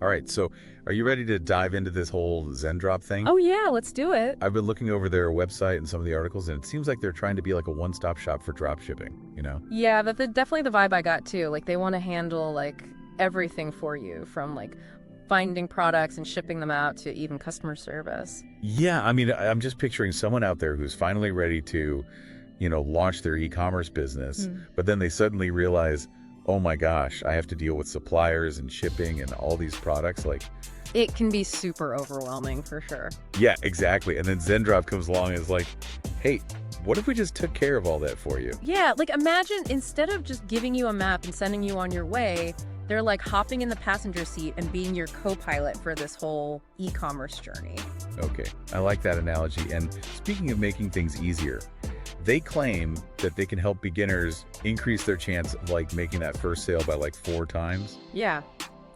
All right, so are you ready to dive into this whole Zendrop thing? Oh yeah, let's do it. I've been looking over their website and some of the articles, and it seems like they're trying to be like a one-stop shop for drop shipping, you know? Yeah, that's definitely the vibe I got too. Like they want to handle like everything for you, from like finding products and shipping them out to even customer service. Yeah, I mean, I'm just picturing someone out there who's finally ready to, launch their e-commerce business, but then they suddenly realize, oh my gosh, I have to deal with suppliers and shipping and all these products. Like, It can be super overwhelming for sure. yeah, exactly. And then Zendrop comes along and is like, hey, what if we just took care of all that for you? Yeah, like imagine instead of just giving you a map and sending you on your way, they're like hopping in the passenger seat and being your co-pilot for this whole e-commerce journey. Okay, I like that analogy. And speaking of making things easier, they claim that they can help beginners increase their chance of like making that first sale by like 4 times. Yeah,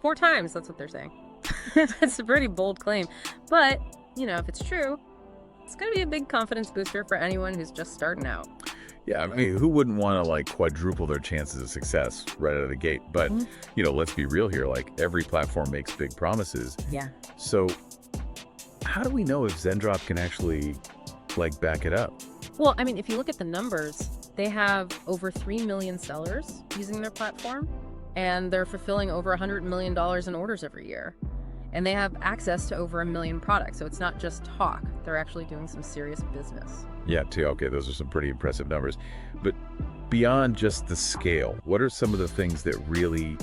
4 times, that's what they're saying. That's a pretty bold claim. But, if it's true, it's going to be a big confidence booster for anyone who's just starting out. Yeah, I mean, who wouldn't want to like quadruple their chances of success right out of the gate? But, let's be real here. Like every platform makes big promises. Yeah. So how do we know if Zendrop can actually like back it up? Well, I mean, if you look at the numbers, they have over 3 million sellers using their platform, and they're fulfilling over $100 million in orders every year. And they have access to over 1 million products, so it's not just talk. They're actually doing some serious business. Yeah, too. Okay, those are some pretty impressive numbers. But beyond just the scale, what are some of the things that really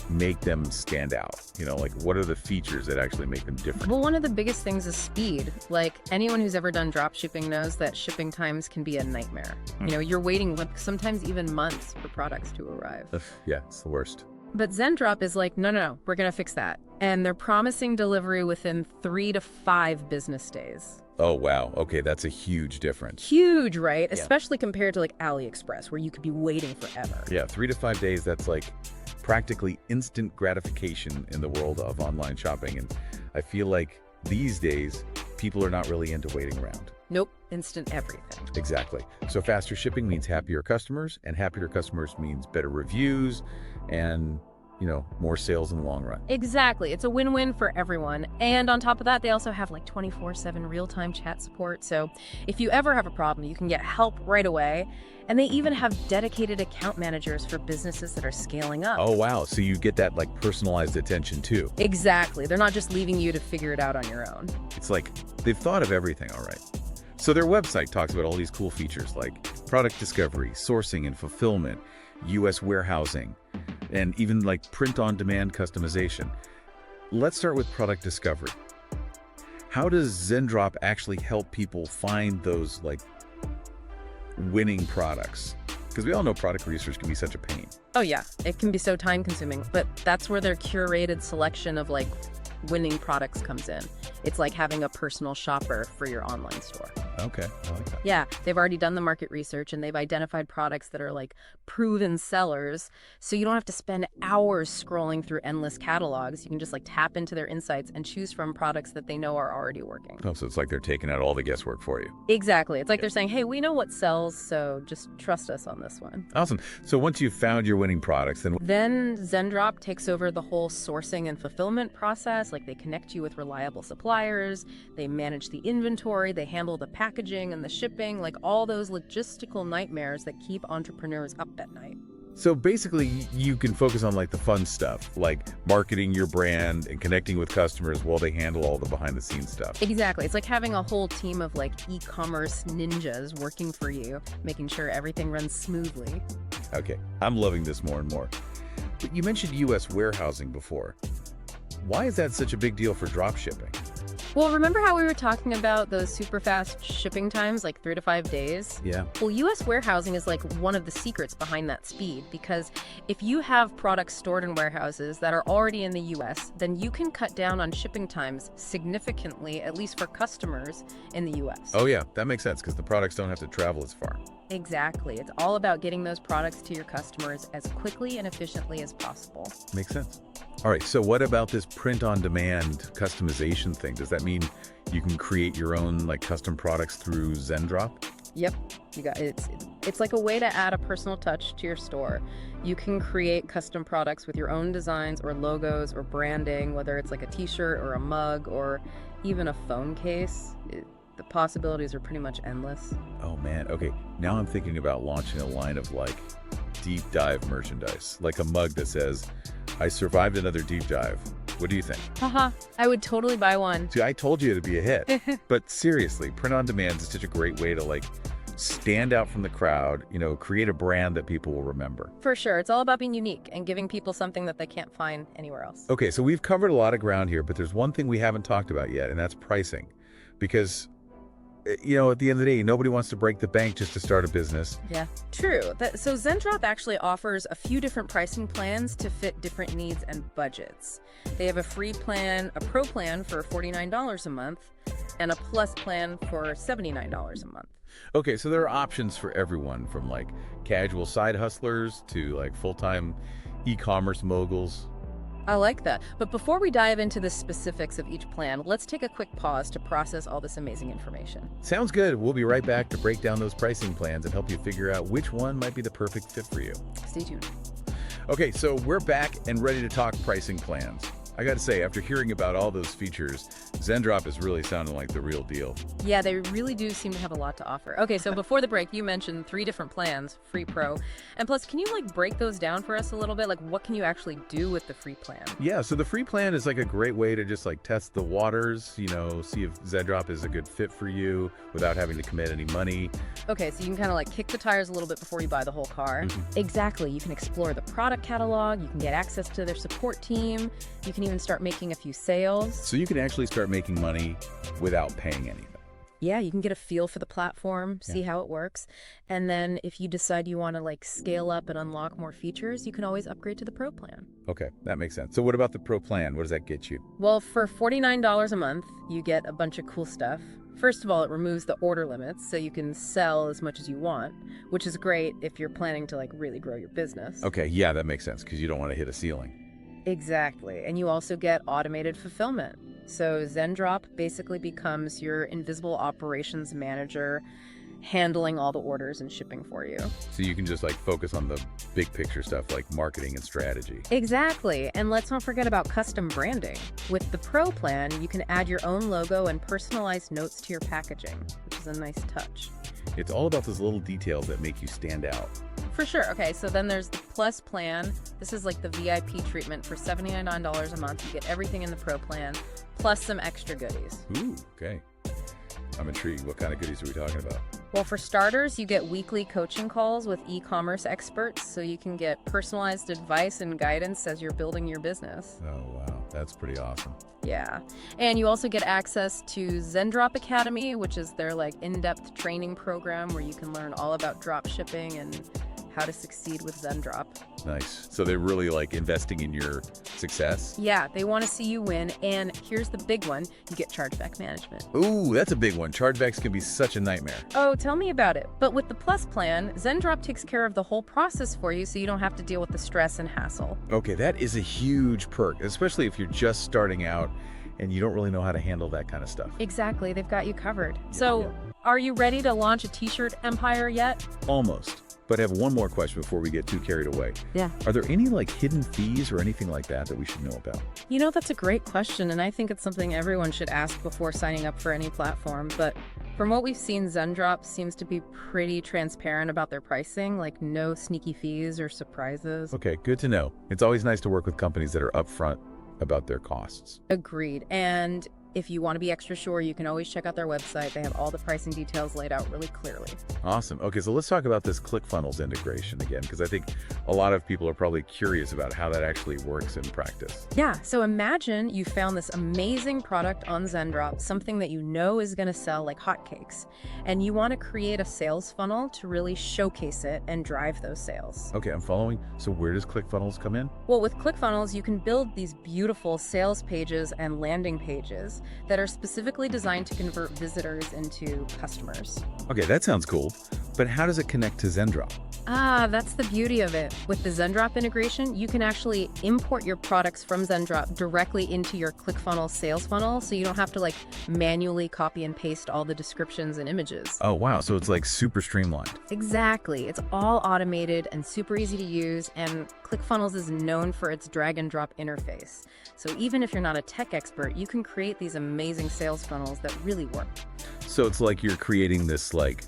make them stand out? Like what are the features that actually make them different? Well, one of the biggest things is speed. Like anyone who's ever done drop shipping knows that shipping times can be a nightmare. You're waiting sometimes even months for products to arrive. Ugh, yeah, it's the worst. But Zendrop is like, no, we're going to fix that. And they're promising delivery within 3 to 5 business days. Oh, wow. Okay, that's a huge difference. Huge, right? Yeah. Especially compared to like AliExpress, where you could be waiting forever. Yeah, 3 to 5 days, that's like practically instant gratification in the world of online shopping. And I feel like these days, people are not really into waiting around. Nope, instant everything. Exactly. So faster shipping means happier customers, and happier customers means better reviews and, more sales in the long run. Exactly. It's a win-win for everyone. And on top of that, they also have like 24/7 real-time chat support. So if you ever have a problem, you can get help right away. And they even have dedicated account managers for businesses that are scaling up. Oh, wow. So you get that like personalized attention too. Exactly. They're not just leaving you to figure it out on your own. It's like they've thought of everything, all right. So their website talks about all these cool features like product discovery, sourcing and fulfillment, US warehousing, and even like print-on-demand customization. Let's start with product discovery. How does Zendrop actually help people find those like winning products? Because we all know product research can be such a pain. Oh yeah, it can be so time consuming, but that's where their curated selection of like winning products comes in. It's like having a personal shopper for your online store. Okay, I like that. Yeah, they've already done the market research and they've identified products that are like proven sellers. So you don't have to spend hours scrolling through endless catalogs. You can just like tap into their insights and choose from products that they know are already working. Oh, so it's like they're taking out all the guesswork for you. Exactly. It's like they're saying, hey, we know what sells, so just trust us on this one. Awesome. So once you've found your winning products, Then Zendrop takes over the whole sourcing and fulfillment process. Like they connect you with reliable suppliers, they manage the inventory, they handle the packaging and the shipping, like all those logistical nightmares that keep entrepreneurs up at night. So basically, you can focus on like the fun stuff, like marketing your brand and connecting with customers while they handle all the behind-the-scenes stuff. Exactly. It's like having a whole team of like e-commerce ninjas working for you, making sure everything runs smoothly. Okay, I'm loving this more and more. But you mentioned US warehousing before. Why is that such a big deal for drop shipping? Well, remember how we were talking about those super fast shipping times, like 3 to 5 days? Yeah. Well, US warehousing is like one of the secrets behind that speed, because if you have products stored in warehouses that are already in the US, then you can cut down on shipping times significantly, at least for customers in the US. Oh yeah, that makes sense because the products don't have to travel as far. Exactly. It's all about getting those products to your customers as quickly and efficiently as possible. Makes sense. All right, so what about this print-on-demand customization thing? Does that mean you can create your own like custom products through Zendrop? Yep, you got it. It's like a way to add a personal touch to your store. You can create custom products with your own designs or logos or branding, whether it's like a t-shirt or a mug or even a phone case. The possibilities are pretty much endless. Oh man, okay. Now I'm thinking about launching a line of like deep dive merchandise, like a mug that says, "I survived another deep dive." What do you think? Haha, I would totally buy one. See, I told you it'd be a hit. But seriously, print on demand is such a great way to like stand out from the crowd, create a brand that people will remember. For sure. It's all about being unique and giving people something that they can't find anywhere else. Okay, so we've covered a lot of ground here, but there's one thing we haven't talked about yet, and that's pricing. Because at the end of the day, nobody wants to break the bank just to start a business. Yeah, true. So Zendrop actually offers a few different pricing plans to fit different needs and budgets. They have a free plan, a pro plan for $49 a month, and a plus plan for $79 a month. Okay, so there are options for everyone from like casual side hustlers to like full-time e-commerce moguls. I like that. But before we dive into the specifics of each plan, let's take a quick pause to process all this amazing information. Sounds good. We'll be right back to break down those pricing plans and help you figure out which one might be the perfect fit for you. Stay tuned. Okay, so we're back and ready to talk pricing plans. I got to say, after hearing about all those features, Zendrop is really sounding like the real deal. Yeah, they really do seem to have a lot to offer. Okay, so before the break, you mentioned 3 different plans, free, pro, and plus, can you break those down for us a little bit? Like, what can you actually do with the free plan? Yeah, so the free plan is like a great way to just test the waters, see if Zendrop is a good fit for you without having to commit any money. Okay, so you can kind of kick the tires a little bit before you buy the whole car. Exactly. You can explore the product catalog, you can get access to their support team, you can even start making a few sales. So you can actually start making money without paying anything. Yeah, you can get a feel for the platform, see how it works. And then if you decide you want to scale up and unlock more features, you can always upgrade to the pro plan. Okay, that makes sense. So what about the pro plan? What does that get you? Well, for $49 a month, you get a bunch of cool stuff. First of all, it removes the order limits, so you can sell as much as you want, which is great if you're planning to really grow your business. Okay, yeah, that makes sense because you don't want to hit a ceiling. Exactly. And you also get automated fulfillment. So Zendrop basically becomes your invisible operations manager, handling all the orders and shipping for you. So you can just focus on the big picture stuff like marketing and strategy. Exactly. And let's not forget about custom branding. With the Pro plan, you can add your own logo and personalized notes to your packaging, which is a nice touch. It's all about those little details that make you stand out. For sure. Okay, so then there's the Plus plan. This is the VIP treatment for $79 a month. You get everything in the Pro plan, plus some extra goodies. Ooh, okay. I'm intrigued. What kind of goodies are we talking about? Well, for starters, you get weekly coaching calls with e-commerce experts, so you can get personalized advice and guidance as you're building your business. Oh, wow. That's pretty awesome. Yeah. And you also get access to Zendrop Academy, which is their in-depth training program where you can learn all about drop shipping and how to succeed with Zendrop. Nice. So they're really investing in your success? Yeah, they want to see you win. And here's the big one. You get chargeback management. Ooh, that's a big one. Chargebacks can be such a nightmare. Oh, tell me about it. But with the Plus plan, Zendrop takes care of the whole process for you so you don't have to deal with the stress and hassle. Okay, that is a huge perk, especially if you're just starting out and you don't really know how to handle that kind of stuff. Exactly. They've got you covered. So, are you ready to launch a t-shirt empire yet? Almost. But I have one more question before we get too carried away. Yeah. Are there any hidden fees or anything like that we should know about? That's a great question, and I think it's something everyone should ask before signing up for any platform. But from what we've seen, Zendrop seems to be pretty transparent about their pricing, no sneaky fees or surprises. Okay, good to know. It's always nice to work with companies that are upfront about their costs. Agreed. And if you want to be extra sure, you can always check out their website. They have all the pricing details laid out really clearly. Awesome. Okay, so let's talk about this ClickFunnels integration again, because I think a lot of people are probably curious about how that actually works in practice. Yeah, so imagine you found this amazing product on Zendrop, something that you know is going to sell like hotcakes, and you want to create a sales funnel to really showcase it and drive those sales. Okay, I'm following. So where does ClickFunnels come in? Well, with ClickFunnels, you can build these beautiful sales pages and landing pages that are specifically designed to convert visitors into customers. Okay, that sounds cool. But how does it connect to Zendrop? Ah, that's the beauty of it. With the Zendrop integration, you can actually import your products from Zendrop directly into your ClickFunnels sales funnel, so you don't have to like manually copy and paste all the descriptions and images. Oh, wow. So it's like super streamlined. Exactly. It's all automated and super easy to use, and ClickFunnels is known for its drag and drop interface. So even if you're not a tech expert, you can create these amazing sales funnels that really work. So it's like you're creating this like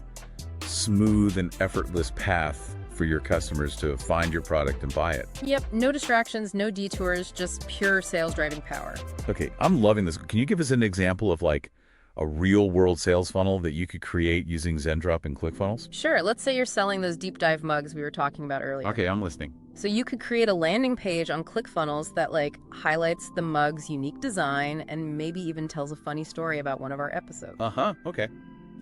smooth and effortless path for your customers to find your product and buy it. Yep, no distractions, no detours, just pure sales driving power. Okay, I'm loving this. Can you give us an example of like a real world sales funnel that you could create using Zendrop and ClickFunnels? Sure, let's say you're selling those deep dive mugs we were talking about earlier. Okay, I'm listening. So you could create a landing page on ClickFunnels that like highlights the mug's unique design and maybe even tells a funny story about one of our episodes. Okay.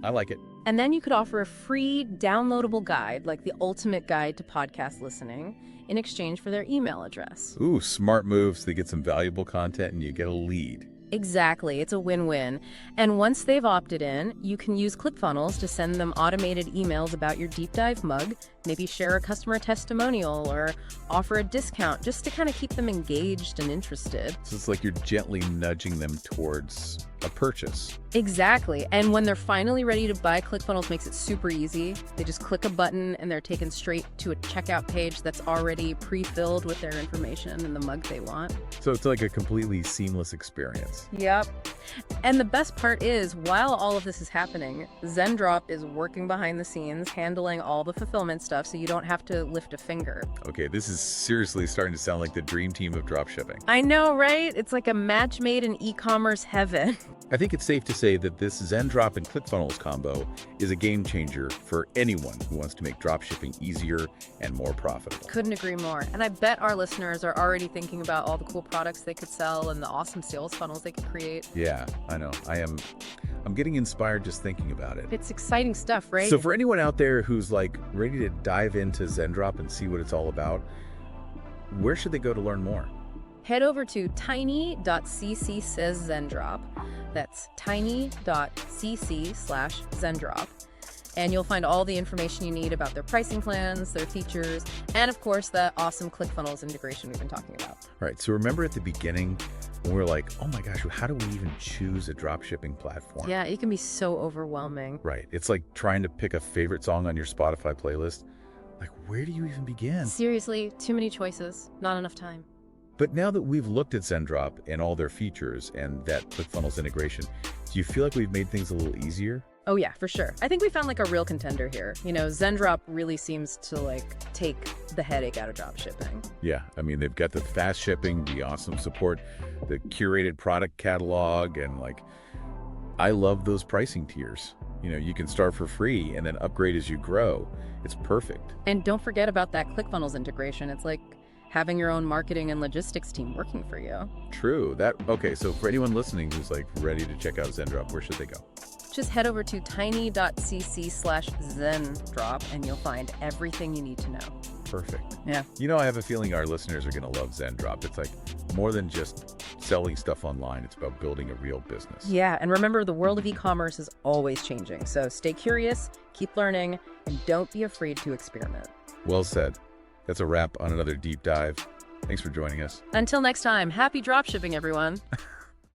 I like it. And then you could offer a free downloadable guide, like the ultimate guide to podcast listening, in exchange for their email address. Ooh, smart moves. They get some valuable content and you get a lead. Exactly. It's a win-win. And once they've opted in, you can use ClickFunnels to send them automated emails about your deep dive mug, maybe share a customer testimonial or offer a discount just to kind of keep them engaged and interested. So it's like you're gently nudging them towards a purchase. Exactly. And when they're finally ready to buy, ClickFunnels makes it super easy. They just click a button and they're taken straight to a checkout page that's already pre-filled with their information and the mug they want. So it's like a completely seamless experience. Yep. And the best part is, while all of this is happening, Zendrop is working behind the scenes, handling all the fulfillment stuff so you don't have to lift a finger. Okay, this is seriously starting to sound like the dream team of dropshipping. I know, right? It's like a match made in e-commerce heaven. I think it's safe to say that this Zendrop and ClickFunnels combo is a game changer for anyone who wants to make dropshipping easier and more profitable. Couldn't agree more. And I bet our listeners are already thinking about all the cool products they could sell and the awesome sales funnels they could create. Yeah, I know. I'm getting inspired just thinking about it. It's exciting stuff, right? So for anyone out there who's like ready to dive into Zendrop and see what it's all about, where should they go to learn more? Head over to tiny.cc says Zendrop. That's tiny.cc/Zendrop. And you'll find all the information you need about their pricing plans, their features, and of course, that awesome ClickFunnels integration we've been talking about. All right, so remember at the beginning when we were like, oh my gosh, how do we even choose a dropshipping platform? Yeah, it can be so overwhelming. Right, it's like trying to pick a favorite song on your Spotify playlist. Like, where do you even begin? Seriously, too many choices, not enough time. But now that we've looked at Zendrop and all their features and that ClickFunnels integration, do you feel like we've made things a little easier? Oh yeah, for sure. I think we found like a real contender here. You know, Zendrop really seems to like take the headache out of drop shipping. Yeah, I mean, they've got the fast shipping, the awesome support, the curated product catalog, and like, I love those pricing tiers. You know, you can start for free and then upgrade as you grow. It's perfect. And don't forget about that ClickFunnels integration. It's like having your own marketing and logistics team working for you. True. Okay, so for anyone listening who's like ready to check out Zendrop, where should they go? Just head over to tiny.cc/Zendrop and you'll find everything you need to know. Perfect. Yeah. You know, I have a feeling our listeners are going to love Zendrop. It's like more than just selling stuff online. It's about building a real business. Yeah, and remember, the world of e-commerce is always changing. So stay curious, keep learning, and don't be afraid to experiment. Well said. That's a wrap on another deep dive. Thanks for joining us. Until next time, happy dropshipping, everyone.